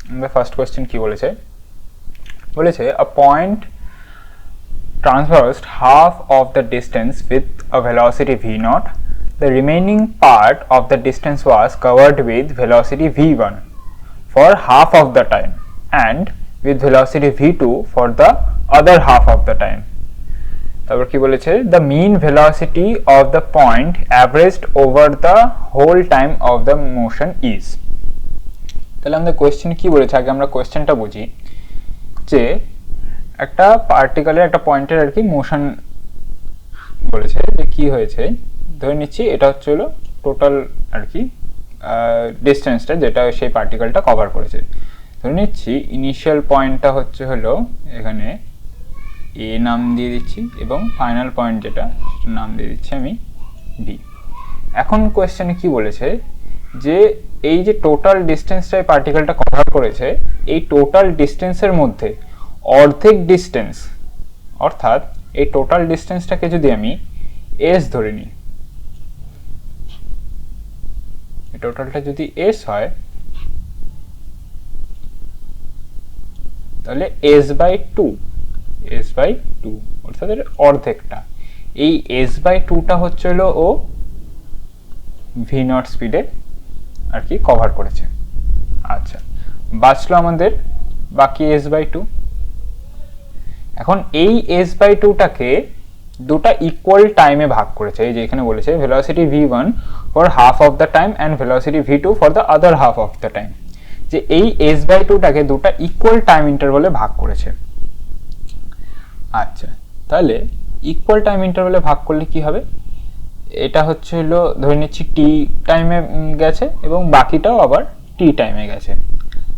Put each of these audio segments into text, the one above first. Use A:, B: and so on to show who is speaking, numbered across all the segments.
A: আমাদের first question কি বলেছে, বলেছে a point traversed half of the distance with a velocity v naught. The remaining part of the distance was covered with velocity v1 for half of the time and with velocity v2 for the other half of the time. তারপর কি বলেছে, the mean velocity of the point averaged over the whole time of the motion is. তাহলে আমাদের question কি বলেছে, আগে আমরা কোয়েশ্চেনটা বুঝি। যে একটা পার্টিকেলের একটা পয়েন্টের আর কি মোশন বলেছে, যে কি হয়েছে, ধরে নিচ্ছি এটা হচ্ছে হলো টোটাল আর কি ডিস্টেন্সটা যেটা সেই পার্টিকেলটা কভার করেছে। ধরে নিচ্ছি ইনিশিয়াল পয়েন্টটা হচ্ছে হলো এখানে এ নাম দিয়ে দিচ্ছি এবং ফাইনাল পয়েন্ট যেটা নাম দিয়ে দিচ্ছি আমি বি। এখন কোয়েশ্চেনে কি বলেছে, যে এই যে টোটাল ডিস্টেন্সটা এই পার্টিকেলটা কভার করেছে, এই টোটাল ডিস্টেন্সের মধ্যে অর্ধেক ডিস্টেন্স, অর্থাৎ এই টোটাল ডিস্টেন্সটাকে যদি আমি এস ধরে নিই, এই টোটালটা যদি এস হয় তাহলে এস বাই টু, অর্থাৎ এর অর্ধেকটা। এই এস বাই টুটা হচ্ছে হলো ও ভি নট স্পিডে আর কি কভার করেছে। আচ্ছা, বাঁচলো আমাদের বাকি এস বাই টু। এখন এই এস বাই টুটাকে দুটা ইকুয়াল টাইমে ভাগ করেছে। এই যে এখানে বলেছে velocity v1 for half of the time and velocity v2 for the other half of the time, যে এই এস বাই টুটাকে দুটা ইকুয়াল টাইম ইন্টারভ্যালে ভাগ করেছে। আচ্ছা, তাহলে ইকুয়াল টাইম ইন্টারভ্যালে ভাগ করলে কি হবে, এটা হচ্ছে হলো ধরে নিচ্ছি টি টাইমে গেছে এবং বাকিটাও আবার টি টাইমে গেছে।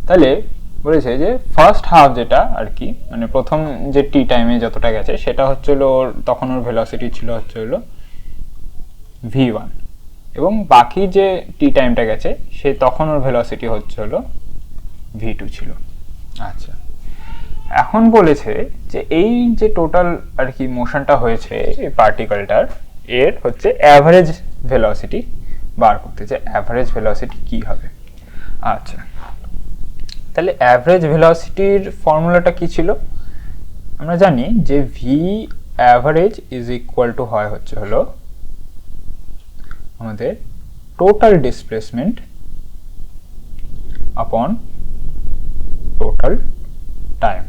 A: তাহলে বলেছে যে ফার্স্ট হাফ যেটা আর কি, মানে প্রথম যে টি টাইমে যতটা গেছে সেটা হচ্ছে হলো ওর তখন ওর ভেলোসিটি ছিল হচ্ছে হলো v1, এবং বাকি যে টি টাইমটা গেছে সে তখন ওর ভেলোসিটি হচ্ছে হলো v2 ছিল। আচ্ছা, এখন বলেছে যে এই যে টোটাল আর কি মোশনটা হয়েছে এই পার্টিকেলটার, এর হচ্ছে অ্যাভারেজ ভেলোসিটি বার করতে, যে অ্যাভারেজ ভেলোসিটি কি হবে। আচ্ছা, তাহলে অ্যাভারেজ ভেলোসিটির ফর্মুলাটা কি ছিল, আমরা জানি যে V average is equal two হয় হচ্ছে হলো আমাদের টোটাল ডিসপ্লেসমেন্ট আপন টোটাল টাইম।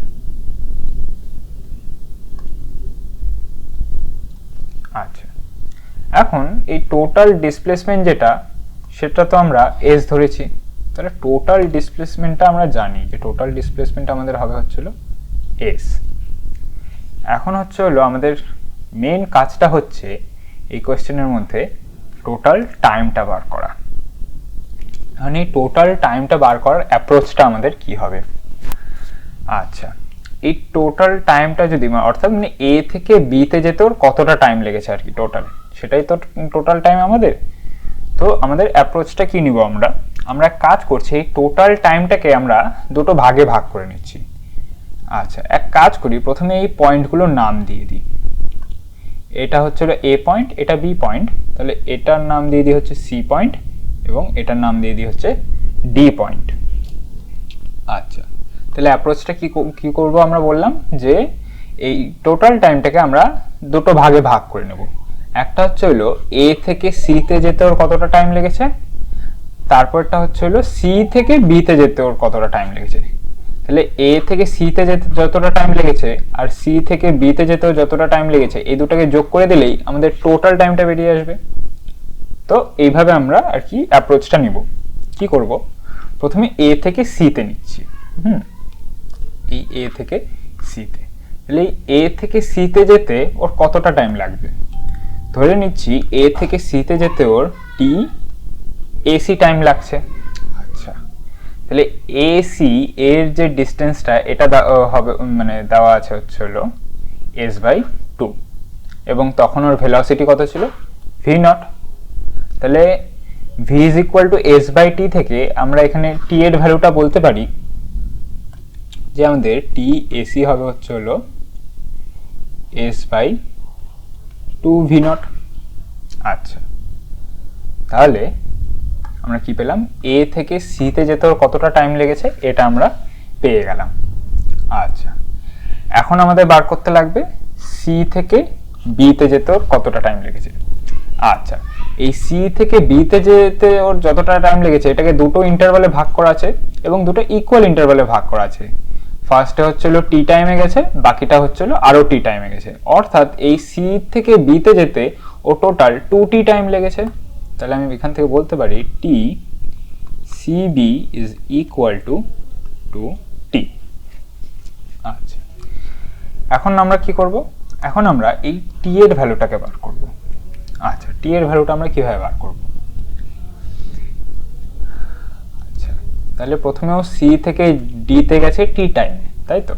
A: আচ্ছা, এখন এই টোটাল ডিসপ্লেসমেন্ট যেটা, সেটা তো আমরা এস ধরেছি, তাহলে টোটাল ডিসপ্লেসমেন্টটা আমরা জানি যে টোটাল ডিসপ্লেসমেন্ট আমাদের হবে হচ্ছিল এস। এখন হচ্ছে হলো আমাদের মেন কাজটা হচ্ছে এই কোয়েশ্চেনের মধ্যে টোটাল টাইমটা বার করা। এখন এই টোটাল টাইমটা বার করার অ্যাপ্রোচটা আমাদের কি হবে। আচ্ছা, এই টোটাল টাইমটা যদি অর্থাৎ মানে এ থেকে বিতে যেতে ওর কতটা টাইম লেগেছে আর কি টোটাল, সেটাই তো টোটাল টাইম আমাদের। তো আমাদের অ্যাপ্রোচটা কি নিব, আমরা কাজ করছি এই টোটাল টাইমটাকে আমরা দুটো ভাগে ভাগ করে নিচ্ছি। আচ্ছা, এক কাজ করি, প্রথমে এই পয়েন্টগুলোর নাম দিয়ে দিই। এটা হচ্ছে এ পয়েন্ট, এটা বি পয়েন্ট, তাহলে এটার নাম দিয়ে দিই হচ্ছে সি পয়েন্ট এবং এটার নাম দিয়ে দিই হচ্ছে ডি পয়েন্ট। আচ্ছা, তাহলে অ্যাপ্রোচটা কি করব, আমরা বললাম যে এই টোটাল টাইমটাকে আমরা দুটো ভাগে ভাগ করে নেব। একটা হচ্ছে হলো এ থেকে সিতে যেতে ওর কতটা টাইম লেগেছে, তারপরটা হচ্ছে হলো সি থেকে বিতে যেতে ওর কতটা টাইম লেগেছে। তাহলে এ থেকে সিতে যেতে যতটা টাইম লেগেছে আর সি থেকে বিতে যেতেও যতটা টাইম লেগেছে, এই দুটাকে যোগ করে দিলেই আমাদের টোটাল টাইমটা বেরিয়ে আসবে। তো এইভাবে আমরা আর কি অ্যাপ্রোচটা নিব। কি করব, প্রথমে এ থেকে সিতে নিচ্ছি, এই এ থেকে সিতে, তাহলে এই এ থেকে সিতে যেতে ওর কতটা টাইম লাগবে, ধরে নিচ্ছি এ থেকে সিতে যেতে ওর টি এসি টাইম লাগছে। আচ্ছা, তাহলে এসি এর যে ডিস্টেন্সটা এটা হবে মানে দেওয়া আছে হচ্ছে হলো এস বাই টু, এবং তখন ওর ভেলোসিটি কত ছিল ভি নট। তাহলে v is equal to s by t থেকে আমরা এখানে টি এর ভ্যালুটা বলতে পারি যে আমাদের টি এসি হবে হচ্ছে হলো s by two v naught. আচ্ছা, তাহলে আমরা কি পেলাম, এ থেকে সিতে যেতে ওর কতটা টাইম লেগেছে এটা আমরা পেয়ে গেলাম। আচ্ছা, এখন আমাদের বার করতে লাগবে সি থেকে বিতে যেতে ওর কতটা টাইম লেগেছে। আচ্ছা, এই সি থেকে বিতে যেতে ওর যতটা টাইম লেগেছে এটাকে দুটো ইন্টারভালে ভাগ করা আছে এবং দুটো ইকুয়াল ইন্টারভালে ভাগ করা আছে। ফার্স্টে হচ্ছিল টি টাইমে গেছে, বাকিটা হচ্ছিল আরও টি টাইমে গেছে, অর্থাৎ এই সি থেকে বিতে যেতে ও টোটাল 2t টাইম লেগেছে। তাহলে আমি এখান থেকে বলতে পারি t CB is equal to 2t। আচ্ছা, এখন আমরা কি করব, এখন আমরা এই টি এর ভ্যালুটাকে বার করব। আচ্ছা, টি এর ভ্যালুটা আমরা কিভাবে বার করব? আচ্ছা, তাহলে প্রথমেও সি থেকে ডি তে গেছে টি টাইমে, তাই তো?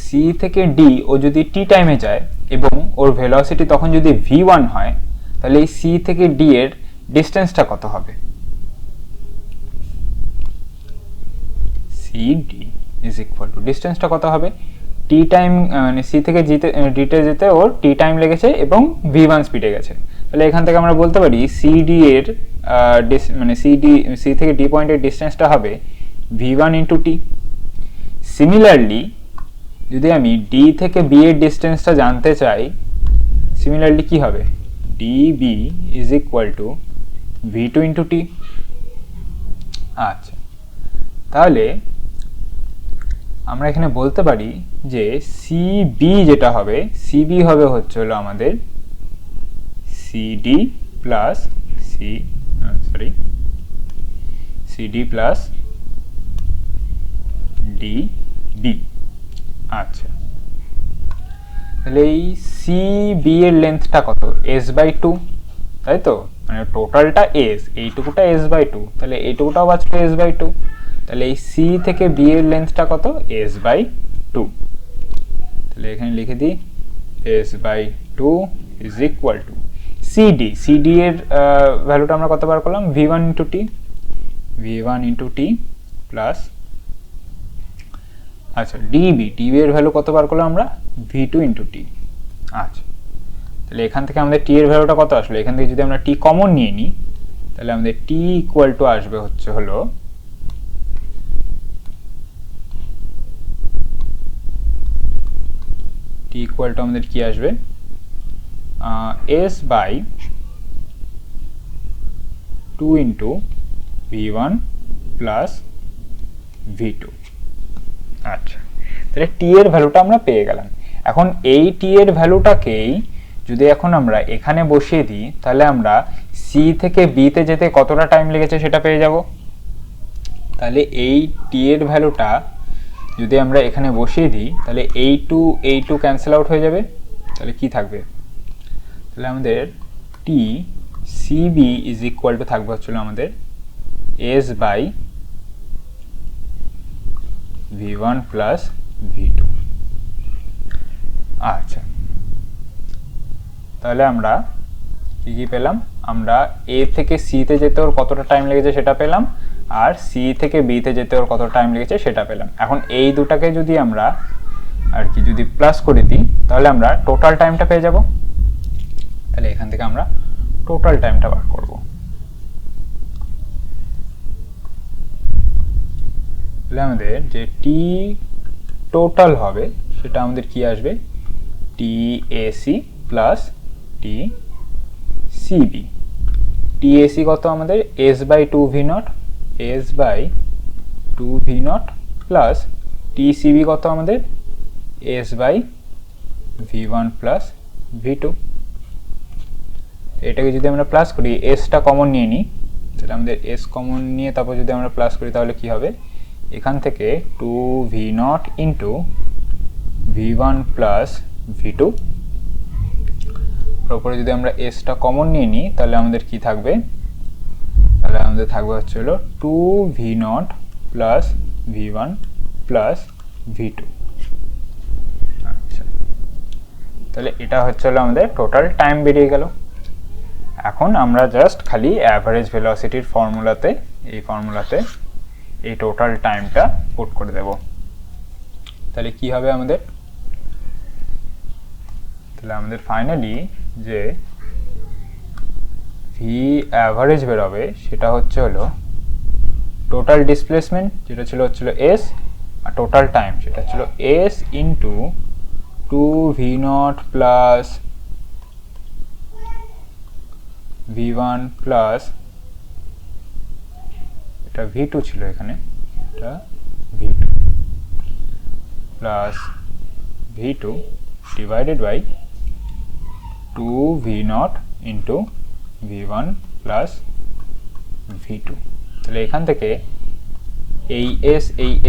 A: সি থেকে ডি ও যদি টি টাইমে যায় এবং ওর ভেলোসিটি তখন যদি v1 হয়, তাহলে এই সি থেকে ডি এর ডিস্টেন্সটা কত হবে? সিডি ইজ ইকুয়াল টু ডিস্টেন্সটা কত হবে? টি টাইম মানে সি থেকে ডিতে যেতে ওর টি টাইম লেগেছে এবং v1 স্পিডে গেছে, তাহলে এখান থেকে আমরা বলতে পারি সিডি এর মানে সি থেকে ডি পয়েন্টের ডিস্টেন্সটা হবে v1 ইন্টু টি। সিমিলারলি যদি আমি ডি থেকে বি এর ডিস্টেন্সটা জানতে চাই, সিমিলারলি কি হবে? DB is equal to v2 into t. আচ্ছা, তাহলে আমরা এখানে বলতে পারি যে সিবি যেটা হবে, সিবি হবে হচ্ছে হলো আমাদের CD plus CD plus DB. আচ্ছা, তাহলে এই সিবি এর লেন্থটা কত? s/2, তাই তো? মানে টোটালটা s, এইটুকুটা s/2, তাহলে এইটুকুটাও বাঁচলো s/2। তাহলে এই সি থেকে বি এর লেন্থটা কত? s/2। তাহলে এখানে লিখে দিই s/2 is equal two CD. CD এর ভ্যালুটা আমরা কত বার করলাম? v1 into T, v1 into T plus, আচ্ছা ডিবি, ডিবি এর ভ্যালু কত বার করলাম আমরা? v2 into t. আচ্ছা, তাহলে এখান থেকে আমাদের টি এর ভ্যালুটা কত আসলো? এখান থেকে যদি আমরা টি কমন নিয়ে নিই, তাহলে আমাদের টি ইকুয়াল টু আসবে হচ্ছে হলো টি ইকুয়াল টু আমাদের কি আসবে? s/2 into v1 plus v2। আচ্ছা, তাহলে টি এর ভ্যালুটা আমরা পেয়ে গেলাম। এখন এই টি এর ভ্যালুটাকেই যদি এখন আমরা এখানে বসিয়ে দিই, তাহলে আমরা সি থেকে বিতে যেতে কতটা টাইম লেগেছে সেটা পেয়ে যাব। তাহলে এই টি এর ভ্যালুটা যদি আমরা এখানে বসিয়ে দিই, তাহলে এই টু ক্যান্সেল আউট হয়ে যাবে, তাহলে কি থাকবে? তাহলে আমাদের টি সিবি ইজ ইকুয়াল টু থাকবে হচ্ছিল আমাদের s/v1 প্লাস v2। আচ্ছা, তাহলে আমরা কি কি পেলাম? আমরা এ থেকে সিতে যেতে ওর কতটা টাইম লেগেছে সেটা পেলাম, আর সি থেকে বিতে যেতে ওর কত টাইম লেগেছে সেটা পেলাম। এখন এই দুটাকে যদি আমরা আর কি যদি প্লাস করে দিই, তাহলে আমরা টোটাল টাইমটা পেয়ে যাব। তাহলে এখান থেকে আমরা টোটাল টাইমটা বার করব। তাহলে আমাদের যে টি টোটাল হবে সেটা আমাদের কি আসবে? টি এসি প্লাস টি সিবি। টি এসি কত আমাদের? s/2v0, s/2v0 প্লাস টি সিবি কত আমাদের? s/v1 plus v2। এটাকে যদি আমরা প্লাস করি, এসটা কমন নিয়ে নিই, তাহলে আমাদের এস কমন নিয়ে তারপর যদি আমরা প্লাস করি তাহলে কি হবে? এখান থেকে 2v0 into v1 plus v2, তারপরে যদি আমরা এসটা কমন নিয়ে নিই তাহলে আমাদের কি থাকবে? তাহলে আমাদের থাকবে হচ্ছে হলো 2v0 plus v1 plus v2। আচ্ছা, তাহলে এটা হচ্ছে হলো আমাদের টোটাল টাইম বেরিয়ে গেল। এখন আমরা জাস্ট খালি অ্যাভারেজ ভেলোসিটির ফর্মুলাতে এই টোটাল টাইমটা পুট করে দেব। তাহলে কি হবে আমাদের? তাহলে আমাদের ফাইনালি যে ভি অ্যাভারেজ বেরোবে সেটা হলো টোটাল ডিসপ্লেসমেন্ট যেটা হচ্ছিল এস, আর টোটাল টাইম সেটা s into 2v0 plus v1 plus এটা v2 ছিল এখানে, এটা v2 plus v2 divided by 2v0 into v1 plus v2। তাহলে এখান থেকে এই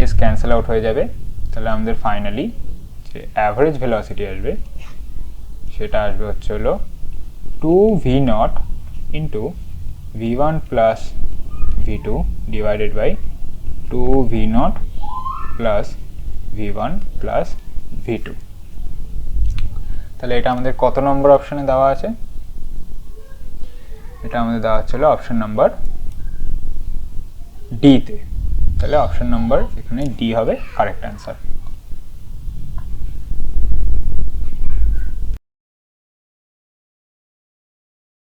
A: এস ক্যান্সেল আউট হয়ে যাবে। তাহলে আমাদের ফাইনালি যে অ্যাভারেজ ভেলোসিটি আসবে সেটা আসবে হলো 2v0 into v1 plus v2 divided by 2v0 plus v1 plus v2। তাহলে এটা আমাদের কত নম্বর অপশনে দেওয়া আছে? এটা আমাদের দেওয়া হচ্ছিল অপশন নাম্বার ডি তে। তাহলে অপশন নাম্বার এখানে ডি হবে কারেক্ট অ্যান্সার।